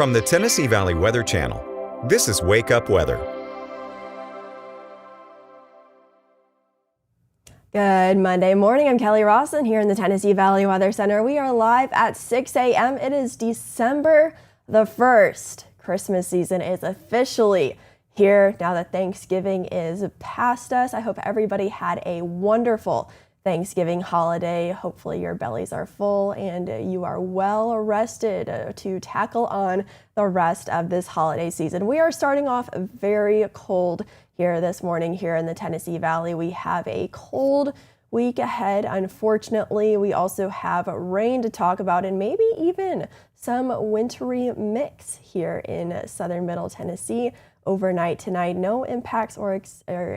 From the Tennessee Valley Weather Channel, this is Wake Up Weather. Good Monday morning. I'm Kelly Rawson here in the Tennessee Valley Weather Center. We are live at 6 a.m. It is December the 1st. Christmas season is officially here now that Thanksgiving is past us. I hope everybody had a wonderful Thanksgiving holiday. Hopefully your bellies are full and you are well rested to tackle on the rest of this holiday season. We are starting off very cold here this morning here in the Tennessee Valley. We have a cold week ahead. Unfortunately, we also have rain to talk about and maybe even some wintry mix here in southern middle Tennessee. Overnight tonight, no impacts or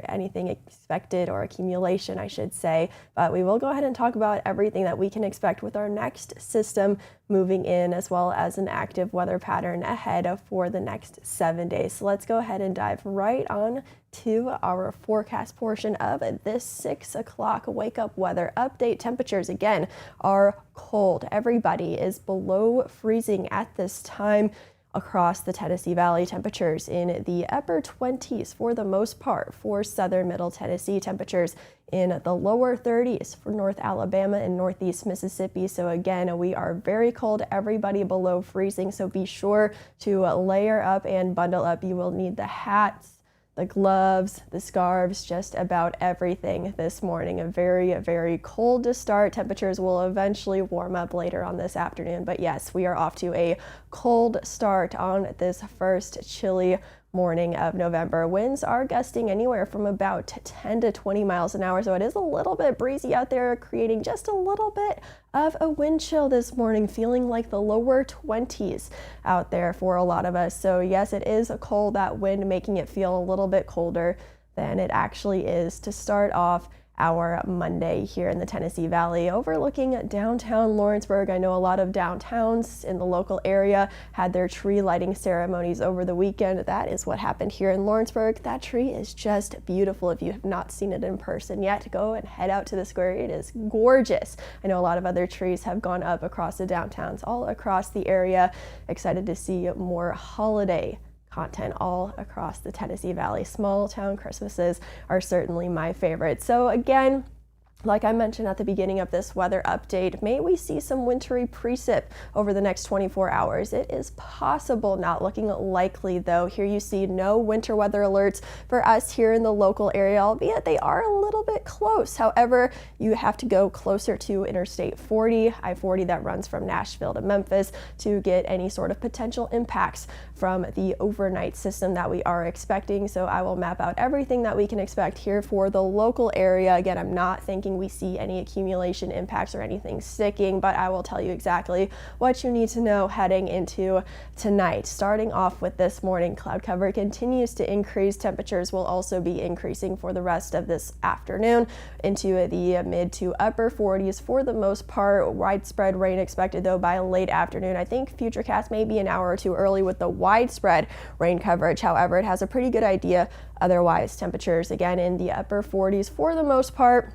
anything expected, or accumulation, I should say. But we will go ahead and talk about everything that we can expect with our next system moving in, as well as an active weather pattern ahead for the next 7 days. So let's go ahead and dive right on to our forecast portion of this 6 o'clock wake up weather update. Temperatures again are cold. Everybody is below freezing at this time. Across the Tennessee Valley, temperatures in the upper 20s for the most part for southern middle Tennessee, temperatures in the lower 30s for North Alabama and Northeast Mississippi. So again, we are very cold, everybody below freezing. So be sure to layer up and bundle up. You will need the hats, the gloves, the scarves, just about everything this morning. A very, very cold to start. Temperatures will eventually warm up later on this afternoon. But yes, we are off to a cold start on this first chilly morning of November. Winds are gusting anywhere from about 10 to 20 miles an hour. So it is a little bit breezy out there, creating just a little bit of a wind chill this morning, feeling like the lower 20s out there for a lot of us. So yes, it is cold, that wind making it feel a little bit colder than it actually is to start off our Monday here in the Tennessee Valley, overlooking downtown Lawrenceburg. I know a lot of downtowns in the local area had their tree lighting ceremonies over the weekend. That is what happened here in Lawrenceburg. That tree is just beautiful. If you have not seen it in person yet, go and head out to the square. It is gorgeous. I know a lot of other trees have gone up across the downtowns all across the area. Excited to see more holiday content all across the Tennessee Valley. Small town Christmases are certainly my favorite. So again, like I mentioned at the beginning of this weather update, may we see some wintry precip over the next 24 hours. It is possible, not looking likely though. Here you see no winter weather alerts for us here in the local area, albeit they are a little bit close. However, you have to go closer to Interstate 40, I-40 that runs from Nashville to Memphis to get any sort of potential impacts from the overnight system that we are expecting. So I will map out everything that we can expect here for the local area. Again, I'm not thinking we see any accumulation impacts or anything sticking, but I will tell you exactly what you need to know heading into tonight. Starting off with this morning, cloud cover continues to increase. Temperatures will also be increasing for the rest of this afternoon into the mid to upper 40s for the most part. Widespread rain expected though by late afternoon. I think Futurecast may be an hour or two early with the widespread rain coverage. However, it has a pretty good idea. Otherwise, temperatures again in the upper 40s for the most part.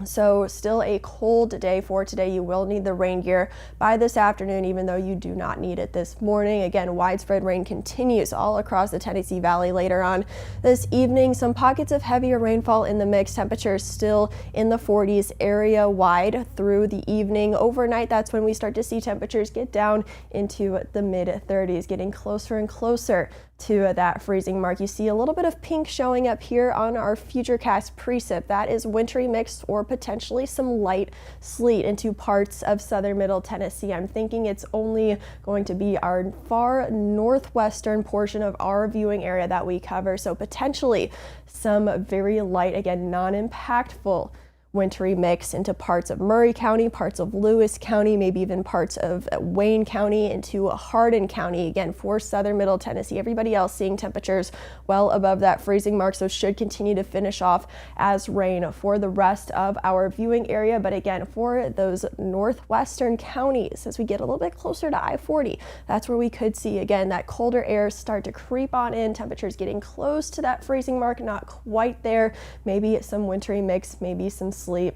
So still a cold day for today. You will need the rain gear by this afternoon, even though you do not need it this morning. Again, widespread rain continues all across the Tennessee Valley later on this evening. Some pockets of heavier rainfall in the mix. Temperatures still in the 40s area wide through the evening. Overnight, that's when we start to see temperatures get down into the mid 30s, getting closer and closer to that freezing mark. You see a little bit of pink showing up here on our Futurecast precip. That is wintry mixed or potentially some light sleet into parts of southern middle Tennessee. I'm thinking it's only going to be our far northwestern portion of our viewing area that we cover. So potentially some very light, again, non-impactful wintry mix into parts of Murray County, parts of Lewis County, maybe even parts of Wayne County into Hardin County. Again, for southern middle Tennessee, everybody else seeing temperatures well above that freezing mark, so should continue to finish off as rain for the rest of our viewing area. But again, for those northwestern counties, as we get a little bit closer to I-40, that's where we could see again that colder air start to creep on in, temperatures getting close to that freezing mark, not quite there. Maybe some wintry mix, maybe some sleet.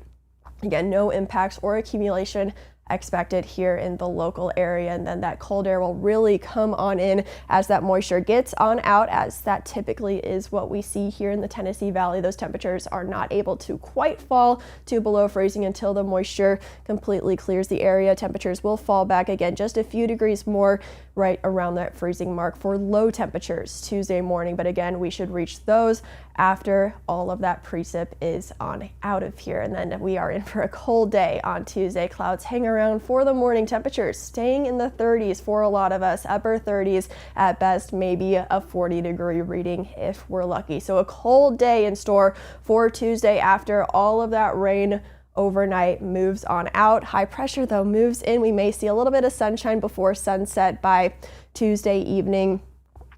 Again, no impacts or accumulation expected here in the local area, and then that cold air will really come on in as that moisture gets on out, as that typically is what we see here in the Tennessee Valley. Those temperatures are not able to quite fall to below freezing until the moisture completely clears the area. Temperatures will fall back again just a few degrees more, right around that freezing mark for low temperatures Tuesday morning, but again, we should reach those after all of that precip is on out of here. And then we are in for a cold day on Tuesday. Clouds hang around for the morning, temperatures staying in the 30s for a lot of us, upper 30s at best, maybe a 40-degree reading if we're lucky. So a cold day in store for Tuesday after all of that rain overnight moves on out. High pressure though moves in. We may see a little bit of sunshine before sunset by Tuesday evening.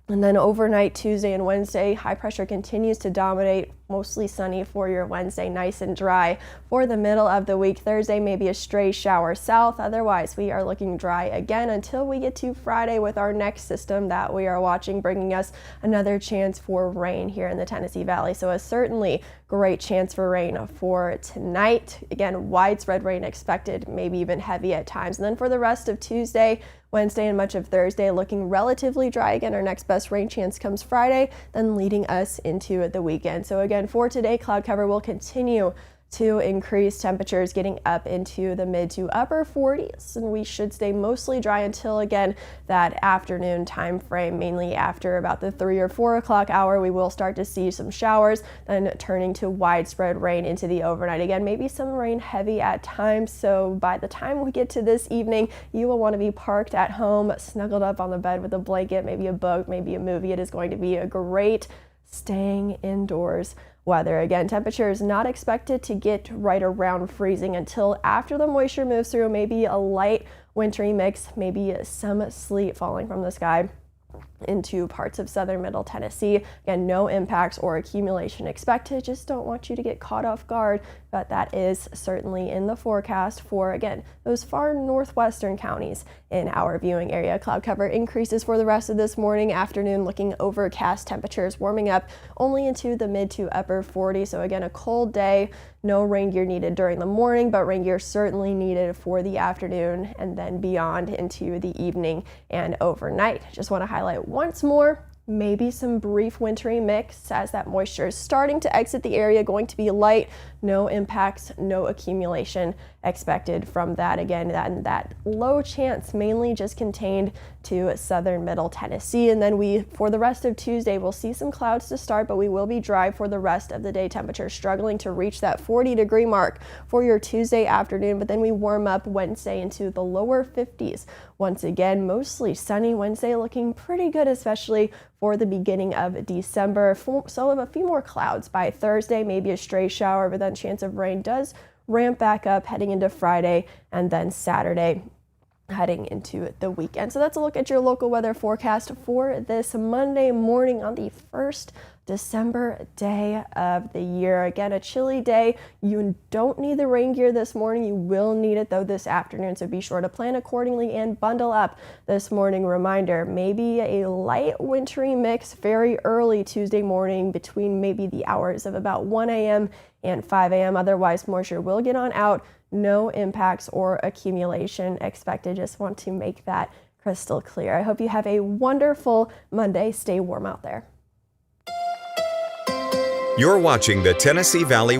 And then overnight, Tuesday and Wednesday, high pressure continues to dominate. Mostly sunny for your Wednesday, nice and dry for the middle of the week. Thursday, maybe a stray shower south. Otherwise, we are looking dry again until we get to Friday with our next system that we are watching, bringing us another chance for rain here in the Tennessee Valley. So a certainly great chance for rain for tonight. Again, widespread rain expected, maybe even heavy at times. And then for the rest of Tuesday, Wednesday, and much of Thursday, looking relatively dry again. Our next best rain chance comes Friday, then leading us into the weekend. So again, for today, cloud cover will continue to increase, temperatures getting up into the mid to upper 40s, and we should stay mostly dry until again that afternoon time frame. Mainly after about the 3 or 4 o'clock hour, we will start to see some showers, then turning to widespread rain into the overnight. Again, maybe some rain heavy at times, so by the time we get to this evening, you will want to be parked at home, snuggled up on the bed with a blanket, maybe a book, maybe a movie. It is going to be a great staying indoors weather. Again, temperature is not expected to get right around freezing until after the moisture moves through. Maybe a light wintry mix, maybe some sleet falling from the sky into parts of southern middle Tennessee. Again, no impacts or accumulation expected. Just don't want you to get caught off guard, but that is certainly in the forecast for, again, those far northwestern counties in our viewing area. Cloud cover increases for the rest of this morning, afternoon, looking overcast, temperatures warming up only into the mid to upper 40s. So again, a cold day, no rain gear needed during the morning, but rain gear certainly needed for the afternoon and then beyond into the evening and overnight. Just want to highlight once more, maybe some brief wintry mix as that moisture is starting to exit the area, going to be light, no impacts, no accumulation expected from that. Again, that low chance mainly just contained to southern middle Tennessee. And then for the rest of Tuesday, we'll see some clouds to start, but we will be dry for the rest of the day. Temperature struggling to reach that 40-degree mark for your Tuesday afternoon, but then we warm up Wednesday into the lower 50s. Once again, mostly sunny Wednesday, looking pretty good, especially for the beginning of December. So a few more clouds by Thursday, maybe a stray shower, but then chance of rain does ramp back up heading into Friday and then Saturday heading into the weekend. So that's a look at your local weather forecast for this Monday morning on the first December day of the year. Again, a chilly day. You don't need the rain gear this morning. You will need it though this afternoon, so be sure to plan accordingly and bundle up this morning. Reminder, maybe a light wintry mix very early Tuesday morning between maybe the hours of about 1 a.m. and 5 a.m. Otherwise, moisture will get on out. No impacts or accumulation expected. Just want to make that crystal clear. I hope you have a wonderful Monday. Stay warm out there. You're watching the Tennessee Valley